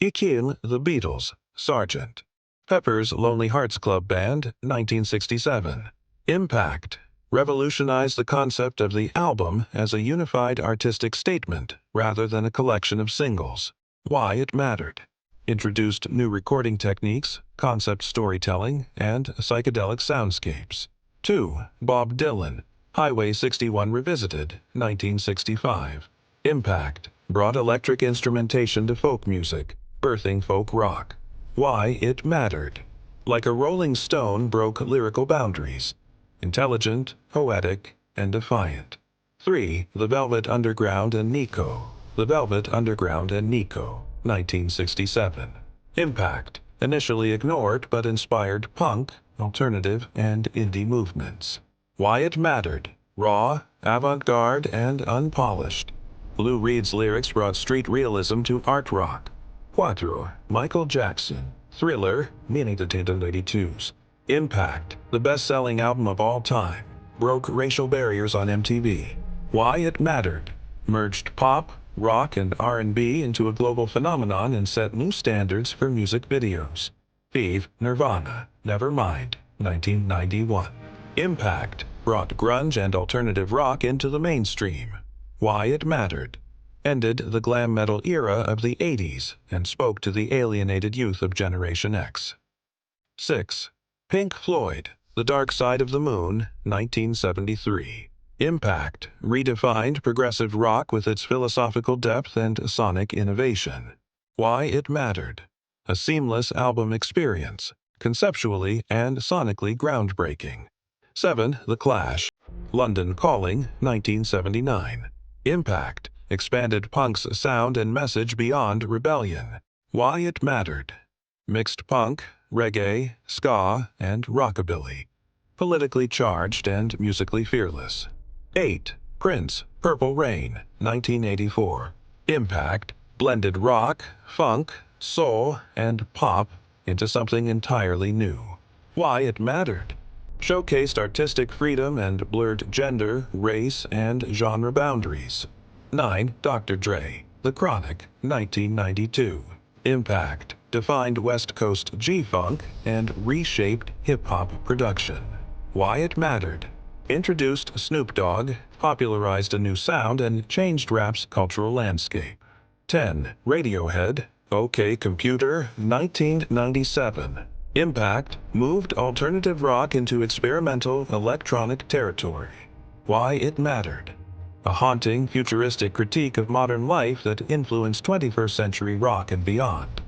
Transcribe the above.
Ikil, The Beatles, Sgt. Pepper's Lonely Hearts Club Band, 1967. Impact. Revolutionized the concept of the album as a unified artistic statement rather than a collection of singles. Why it mattered. Introduced new recording techniques, concept storytelling, and psychedelic soundscapes. 2. Bob Dylan, Highway 61 Revisited, 1965. Impact. Brought electric instrumentation to folk music, birthing folk rock. Why it mattered. Like a rolling stone broke lyrical boundaries. Intelligent, poetic, and defiant. 3. The Velvet Underground and Nico. The Velvet Underground and Nico, 1967. Impact. Initially ignored but inspired punk, alternative, and indie movements. Why it mattered. Raw, avant-garde, and unpolished. Lou Reed's lyrics brought street realism to art rock. 4. Michael Jackson, Thriller, 1982's. Impact, the best-selling album of all time, broke racial barriers on MTV. Why it mattered. Merged pop, rock, and R&B into a global phenomenon and set new standards for music videos. 5. Nirvana, Nevermind, 1991. Impact, brought grunge and alternative rock into the mainstream. Why it mattered. Ended the glam metal era of the 80s and spoke to the alienated youth of Generation X. 6. Pink Floyd, The Dark Side of the Moon, 1973. Impact redefined progressive rock with its philosophical depth and sonic innovation. Why it mattered. A seamless album experience, conceptually and sonically groundbreaking. 7. The Clash, London Calling, 1979. Impact expanded punk's sound and message beyond rebellion. Why it mattered. Mixed punk, reggae, ska, and rockabilly. Politically charged and musically fearless. 8. Prince, Purple Rain, 1984. Impact blended rock, funk, soul, and pop into something entirely new. Why it mattered. Showcased artistic freedom and blurred gender, race, and genre boundaries. 9. Dr. Dre, The Chronic, 1992. Impact defined West Coast G-Funk and reshaped hip-hop production. Why it mattered. Introduced Snoop Dogg, popularized a new sound, and changed rap's cultural landscape. 10. Radiohead, OK Computer, 1997. Impact moved alternative rock into experimental electronic territory. Why it mattered. A haunting, futuristic critique of modern life that influenced 21st century rock and beyond.